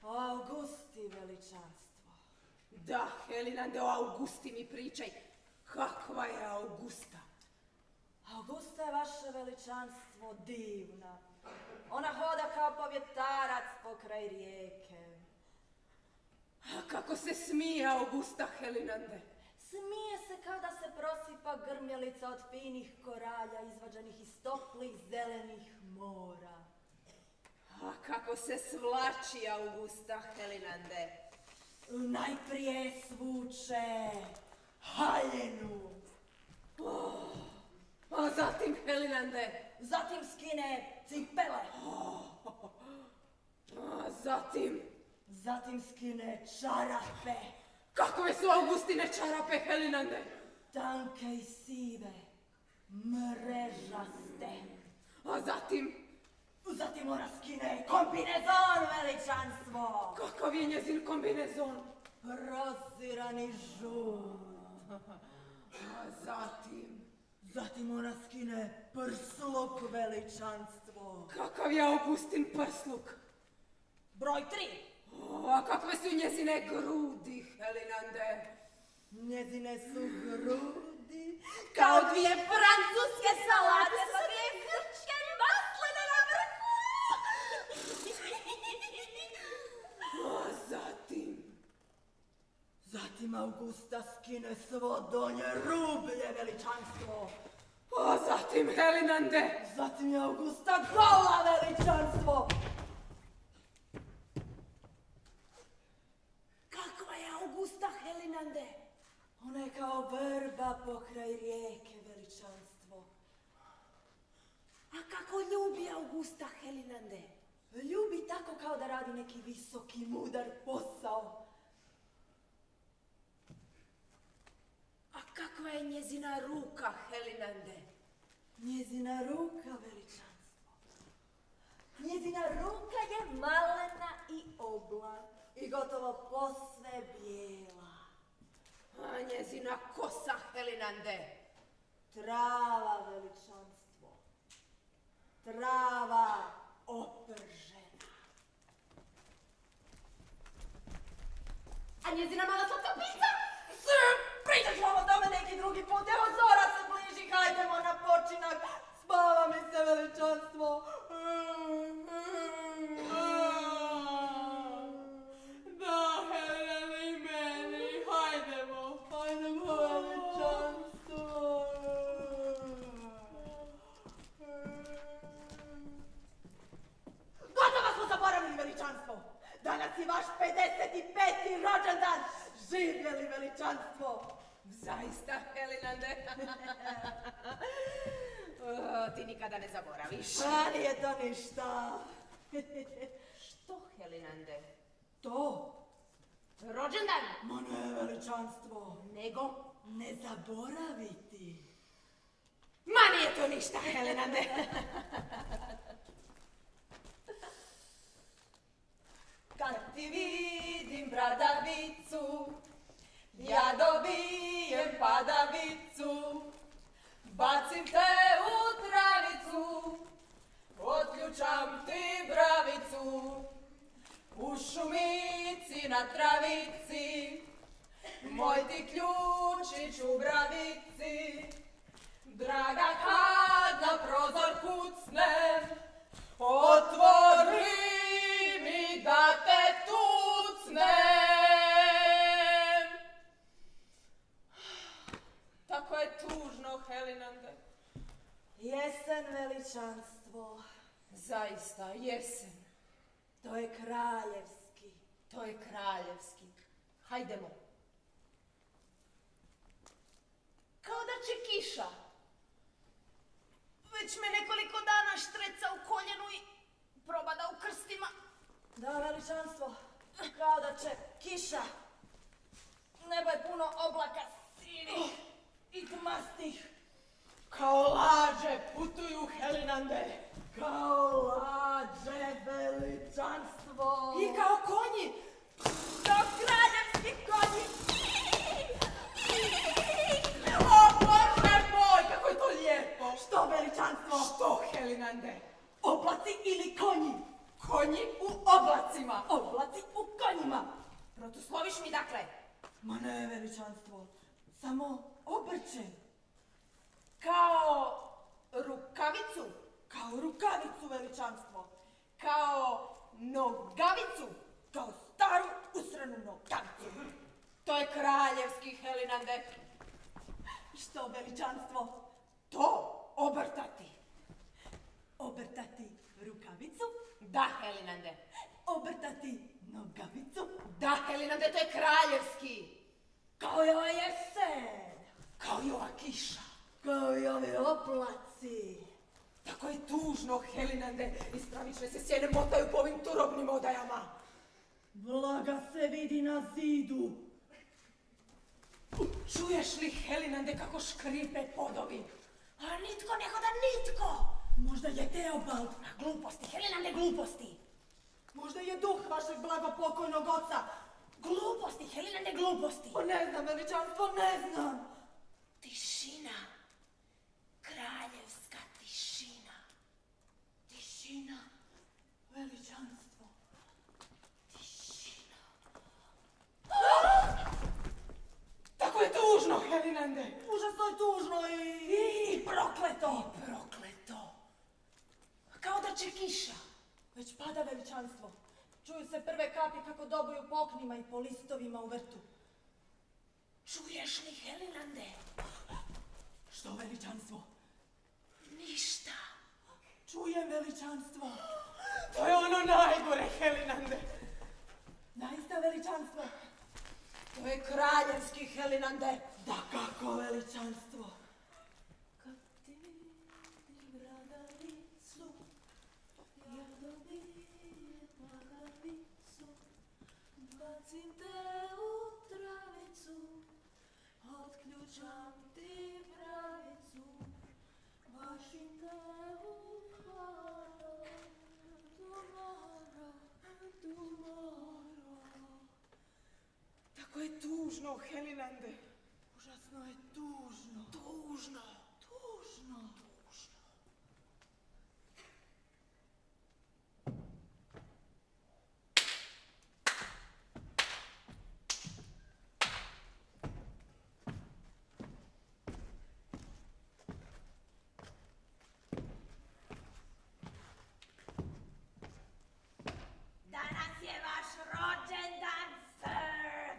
O Augusti, veličanstvo. Da, Helinande, o Augusti mi pričaj. Kakva je Augusta? Augusta je vaše veličanstvo divna. Ona hoda kao povjetarac pokraj rijeke. A kako se smije Augusta, Helinande? Smije se kao da se prosipa grmjelica od finih koralja izvađenih iz toplih zelenih mora. A kako se svlači Augusta, Helinande? Najprije svuče haljinu. A zatim, Helinande? Zatim skine cipele. A zatim? Zatim skine čarape. Kakve su Augustine čarape, Helinande? Tanke i sive, mrežaste. A zatim? Zatim ona skine kombinezon, veličanstvo. Kakav je njezin kombinezon? Prozirani žut. A zatim? Zatim ona skine prsluk, veličanstvo. Kakav je Augustin prsluk? Broj 3. A kakve su njezine grudi, Helinande? Njezine su grudi Kao dvije francuske salate sa dvije grčke masline na vrhu. A zatim? Zatim Augusta skine svo donje rublje, veličanstvo. A zatim, Helinande? Zatim je Augusta gola, veličanstvo. Kakva je Augusta, Helinande? Ona je kao vrba pokraj rijeke, veličanstvo. A kako ljubi Augusta, Helinande? Ljubi tako kao da radi neki visoki, mudar posao. A kakva je njezina ruka, Helinande? Njezina ruka, veličanstvo. Njezina ruka je malena i obla i gotovo posve bijela. A njezina kosa, Helinande? Trava, veličanstvo. Trava opržena. A njezina mala slatka pizza? Pričat ću vam o tome neki drugi put. Evo zora se bliži, hajdemo na počinak. Spava mi se, veličanstvo. Da, Helinande, i meni, hajdemo. Hajdemo, veličanstvo. Gotovo smo zaboravili, veličanstvo. Danas je vaš 55. rođendan. Živjeli, veličanstvo. Zaista, Helinande. Ti nikada ne zaboraviš. Pa nije to ništa. Što, Helinande? To? Rođendan? Ma ne, veličanstvo. Nego? Ne zaboraviti. Ma nije to ništa, Helinande. Kad ti vidim bradavicu, ja dobijem padavicu, bacim te u travicu, otključam ti bravicu, u šumici na travici, moj ti ključić u bravici, draga kad na prozor kucnem, otvori mi da te tucnem. Tako je tužno, Helinande. Jesen, veličanstvo, Zaista, jesen. to je kraljevski. To je kraljevski. Hajdemo. Kao da će kiša. Već me nekoliko dana štreca u koljenu i probada u krstima. Da, veličanstvo, kao da će kiša. Nebo je puno oblaka sivih i tmastih. Kao lađe putuju, Helinande. Kao lađe, veličanstvo. I kao konji. kao kraljevski konji. O, Bože moj, kako je to lijepo. Što, veličanstvo? Što, Helinande? Oblaci ili konji? Konji u oblacima. Oblaci u konjima. Protusloviš mi, dakle. Ma ne, veličanstvo, samo obrćen. Kao rukavicu. Kao rukavicu, veličanstvo. Kao nogavicu. Kao staru usranu nogavicu. To je kraljevski, Helinande. Što, veličanstvo? To obrtati. Obrtati rukavicu, Da, Helinande. obrtati nogavicu, Da, Helinande, to je kraljevski. kao i ova jesen, Kao i ova kiša. kao i ovi oblaci. Tako je tužno, Helinande. I stravične se sjene motaju po ovim turobnim odajama. Vlaga se vidi na zidu. Čuješ li, Helinande, kako škripe podovi? A nitko ne hoda, nitko. Možda je Teobald, Gluposti, Helinande, gluposti. možda je duh vašeg blagopokojnog oca. Gluposti, Helinande, gluposti. Pa ne znam, veličanstvo, ne znam. Tišina. Kraljevska tišina. Tišina, veličanstvo. Tišina. Tako je tužno, Helinande. Užasno je tužno i prokleto. Prokleto. Kao da će kiša. Već pada, veličanstvo. Čuju se prve kapi kako dobuju po oknima i po listovima u vrtu. Čuješ li, Helinande? Što, veličanstvo? Ništa. Čujem, veličanstvo. To je ono najgore, Helinande. Naista, veličanstvo. To je kraljevski, Helinande. Da kako, veličanstvo. Kad ti vidim bradavicu, ja dobijem padavicu, bacim te u travicu, otključam ti bravicu, bašim te u haro, tomorrow. Tako je tužno, Helinande. Užasno je tužno. Tužno. Tužno. Danas je vaš rođendan, sir.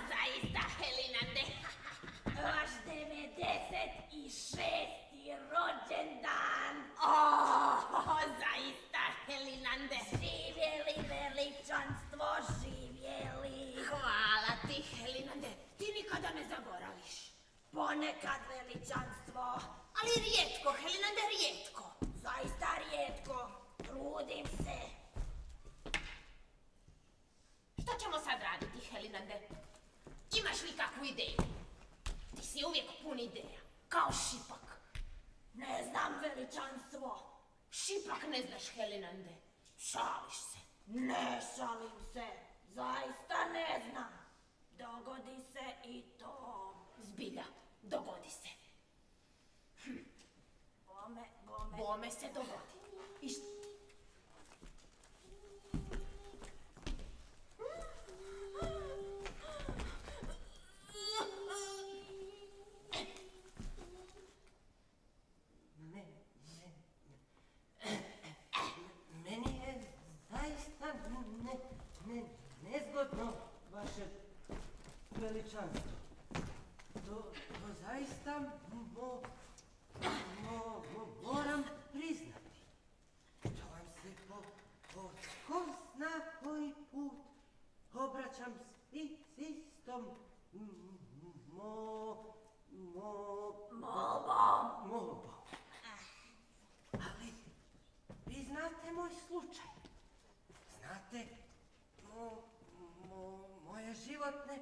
Zaista, Helinande. Vaš 96. Ponekad veličanstvo, ali rijetko, Helinande, rijetko. Zaista rijetko. Trudim se. Što ćemo sad raditi, Helinande? Imaš li kakvu ideju? Ti si uvijek pun ideja, kao šipak. Ne znam, veličanstvo. Šipak ne znaš, Helinande. Šališ se. Ne šalim se. Zaista ne znam. Dogodi se i to. Zbilja, dogodi se. Bome se dogodi. I Meni je zaista nezgodno, vaše veličanstvo. To zaista moram priznati. To vam se po tko zna koji put obraćam s istom molbom. Ali vi znate moj slučaj. Znate moje životne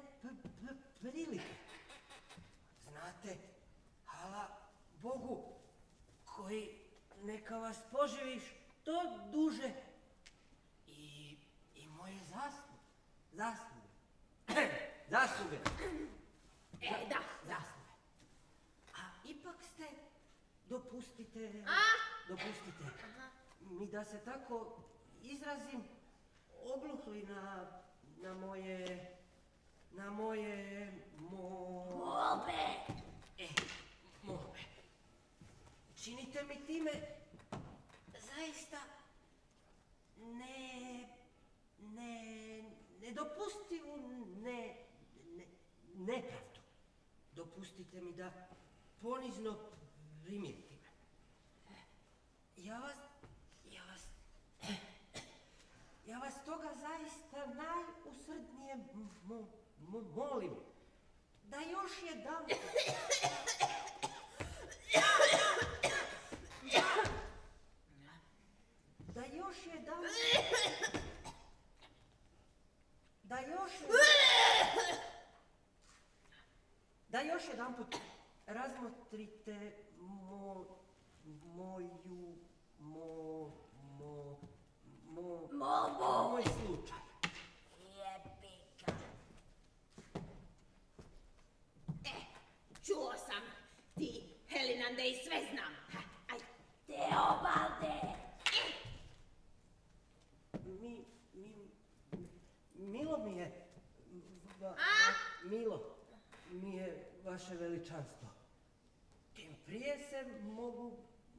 prilike. Znate, hvala Bogu koji neka vas poživi što duže i moje zasluge. Zasluge. Da. Zasluge. A ipak ste, dopustite mi da se tako izrazim, ogluhli na moje Molbe. molbe. Činite mi time zaista nedopustivu nepravdu. Dopustite mi da ponizno primijetim. Ja vas toga zaista najusrdnije molim da još jedan jedanput razmotrite moj slučaj. Jebika. Čuo sam. Ti, Helinande, i sve znam. Aj, Teobalde. Milo mi je vaše veličanstvo. Tim prije se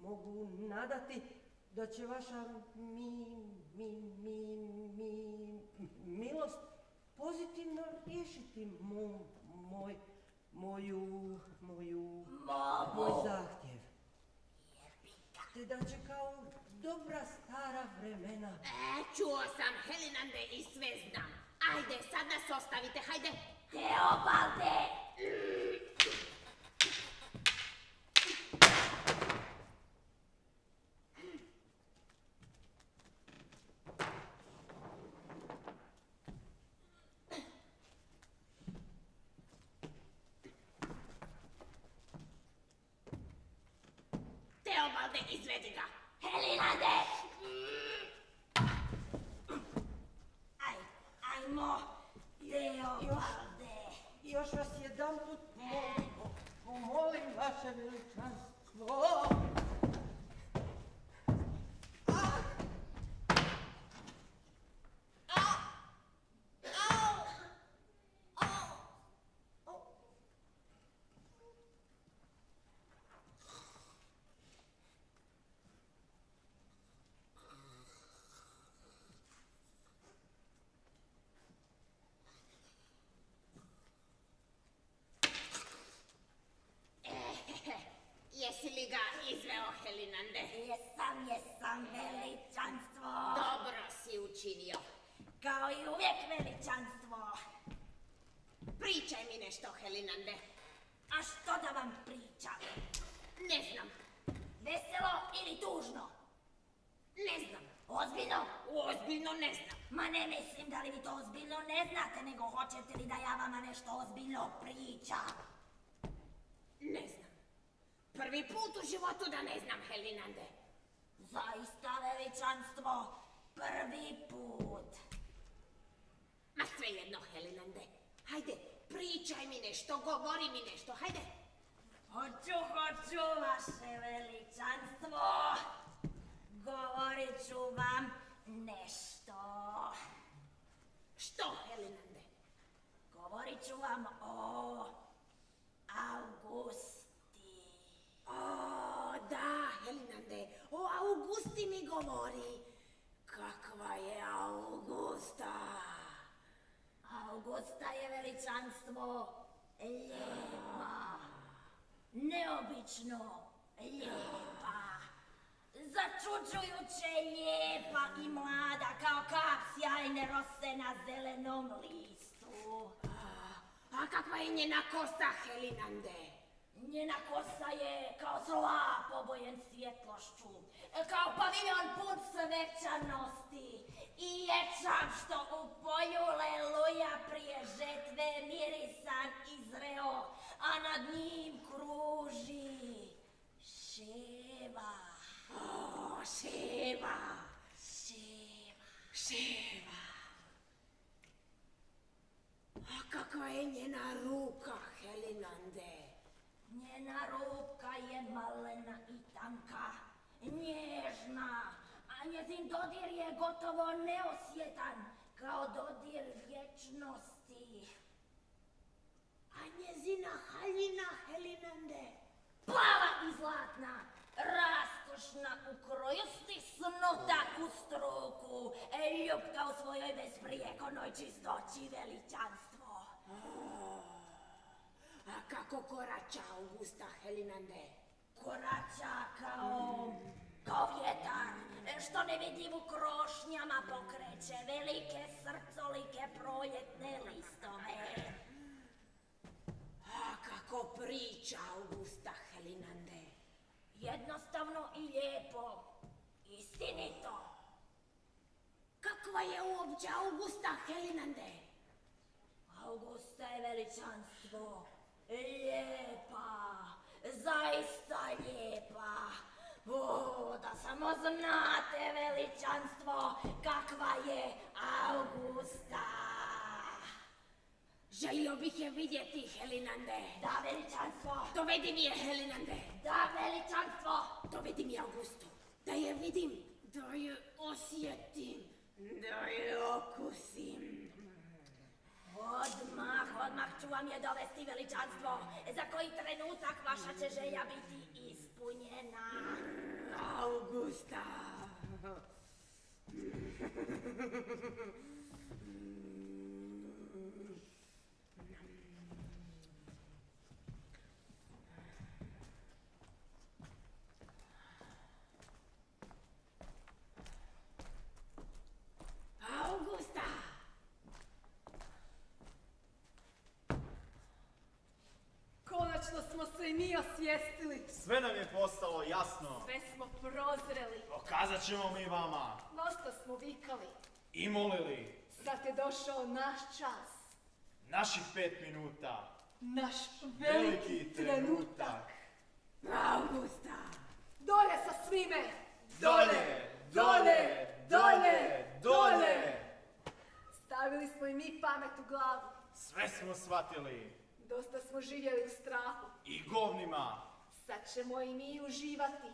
mogu nadati da će vaša milost pozitivno riješiti moj zahtjev. Te da će kao dobra stara vremena. Čuo sam, Helinande, i sve znam. Ajde, sad nas ostavite, hajde. Teobalde! Teobalde, izvedi ga. Helinande! Ajmo, Teobalde. Još vas jedanput molim, vaše veličanstvo. Jesi li ga izveo, Helinande? Jesam, veličanstvo. Dobro si učinio. Kao i uvijek, veličanstvo. Pričaj mi nešto, Helinande. A što da vam pričam? Ne znam. Veselo ili tužno? Ne znam. Ozbiljno? Ozbiljno ne znam. Ma ne mislim da li vi to ozbiljno ne znate, nego hoćete li da ja vama nešto ozbiljno pričam? Ne znam. Prvi put u životu da ne znam, Helinande. Zaista, veličanstvo, prvi put. Ma svejedno, Helinande. Hajde, pričaj mi nešto, govori mi nešto, hajde. Hoću, vaše veličanstvo. Govorit ću vam nešto. Što, Helinande? Govorit ću vam o Augusti. O, da, Helinande, o Augusti mi govori. Kakva je Augusta? Augusta je veličanstvo lijepa. Neobično lijepa. Začuđujuće lijepa i mlada kao kap sjajne rose na zelenom listu. A kakva je njena kosa, Helinande? Njena kosa je kao slap obojen svjetlošću, kao paviljon pun svečanosti i ječam što u polju leluja prije žetve mirisan izreo, a nad njim kruži Ševa. O, Ševa. A kakva je njena ruka, Helinande? Njena ruka je malena i tanka, nježna, a njezin dodir je gotovo neosjetan, kao dodir vječnosti. A njezina haljina, Helinande, plava i zlatna, raskošna u kroju, stisnuta u struku, ljubka u svojoj besprijekornoj čistoći, veličanstvo. A kako korača Augusta, Helinande? Korača kao vjetar, što nevidljiv u krošnjama pokreće velike srcolike proljetne listove. A kako priča Augusta, Helinande? Jednostavno i lijepo, istinito. Kakva je uopće Augusta, Helinande? Augusta je veličanstvo, lijepa, zaista lijepa. O, da samo znate, veličanstvo, kakva je Augusta. Želio bih je vidjeti, Helinande. Da, veličanstvo. Dovedi mi je, Helinande. Da, veličanstvo. Dovedi mi Augustu. Da je vidim, da je osjetim, da je okusim. Odmah ću vam je dovesti, veličanstvo. Za koji trenutak vaša će želja biti ispunjena. Augusta. Augusta! Konačno smo se i mi osvijestili. Sve nam je postalo jasno. Sve smo prozreli. Pokazat ćemo mi vama. Dosta smo vikali. I molili. Sad je došao naš čas. Naših 5 minuta. Naš veliki trenutak. Augusta! Dolje sa svime! Dolje, dolje, dolje, dolje! Stavili smo i mi pamet u glavu. Sve smo shvatili. Dosta smo živjeli u strahu. I govnima. Sad ćemo i mi uživati.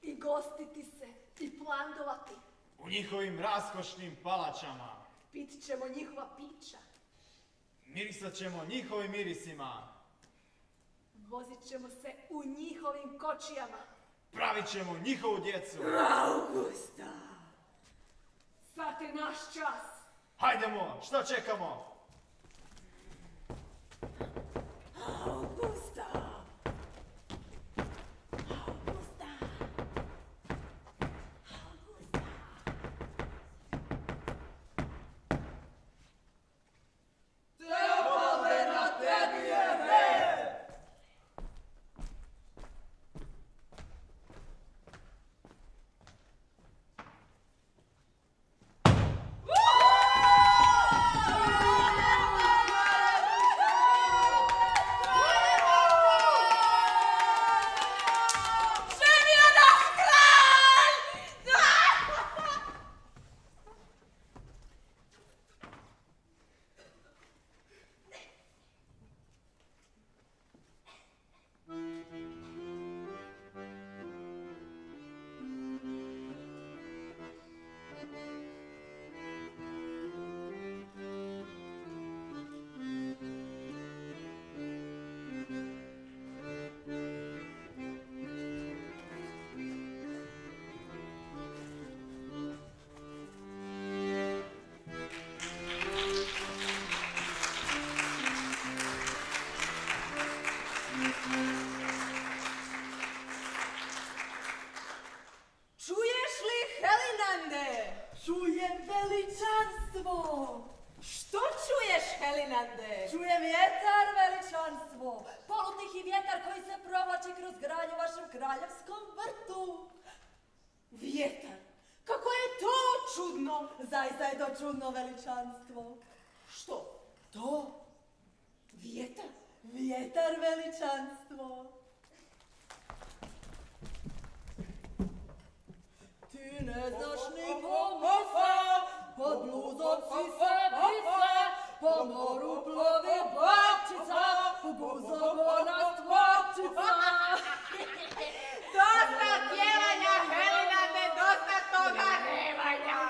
I gostiti se. I plandovati. U njihovim raskošnim palačama. Pit ćemo njihova pića. Mirisat ćemo njihovim mirisima. Vozit ćemo se u njihovim kočijama. Pravit ćemo njihovu djecu. Augusta! Sad je naš čas. Hajdemo, što čekamo? Augusta! Augusta! Augusta! Teopalde, na tebi je red! Vjetar veličanstvo, polutihi vjetar koji se provlači kroz granje u vašem kraljevskom vrtu. Vjetar, kako je to čudno! Zaista je to čudno veličanstvo. Što? To, Vjetar? vjetar veličanstvo. Ti ne znaš ni pomise, pod bluzom si se pise, po moru plovi barčica, po buzom ona stvorčica. Dosta pjevanja, Helinande, dosta toga revanja.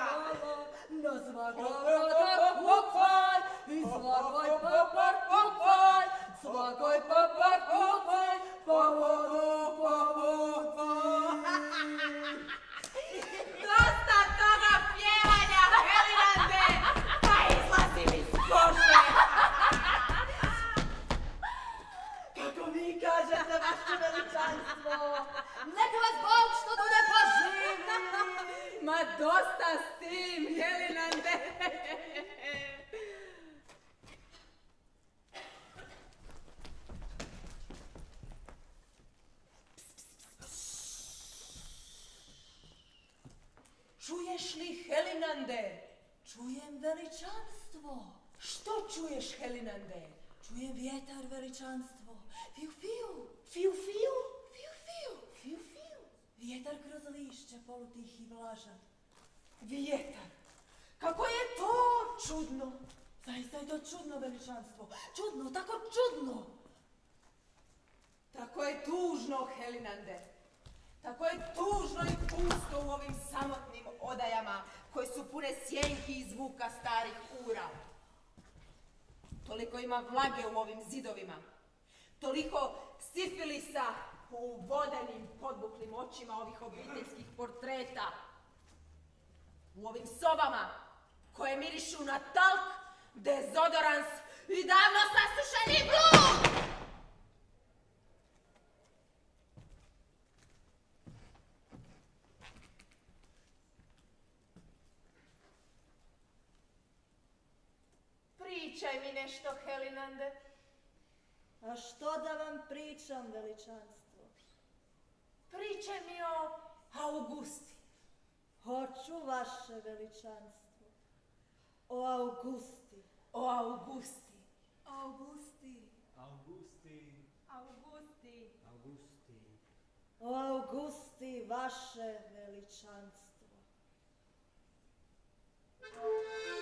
Na svaka vrata kucaj i svakoj papar kucaj, svakoj papar kucaj, po vodu povuci. Dosta toga pjevanja, Helinande, pa izlazi iz koše. Kako vi kažete, vaše veličanstvo? Neka vas Bog što bude poživi! Ma dosta s tim, Helinande! Čuješ li, Helinande? Čujem veličanstvo. Što čuješ, Helinande? Čujem vjetar veličanstvo. Fiu, fiu. Fiu, fiu? Fiu, fiu. Fiu, fiu? Vjetar kroz lišće, polutih i vlažan. Vjetar, kako je to čudno! Zaista je to čudno veličanstvo. Čudno, tako čudno. Tako je tužno, Helinande. Tako je tužno i pusto u ovim samotnim odajama koje su pune sjenki i zvuka starih ura. Toliko ima vlage u ovim zidovima. Toliko sifilisa u vodenim podbuklim očima ovih obiteljskih portreta. U ovim sobama koje mirišu na talk, dezodorans i davno sasušeni blud! Pričaj mi nešto, Helinande. A što da vam pričam, veličanstvo? Pričaj mi o Augusti. Hoću vaše veličanstvo. O Augusti. O Augusti. Augusti. Augusti. Augusti. Augusti. O Augusti, vaše veličanstvo. Augusti.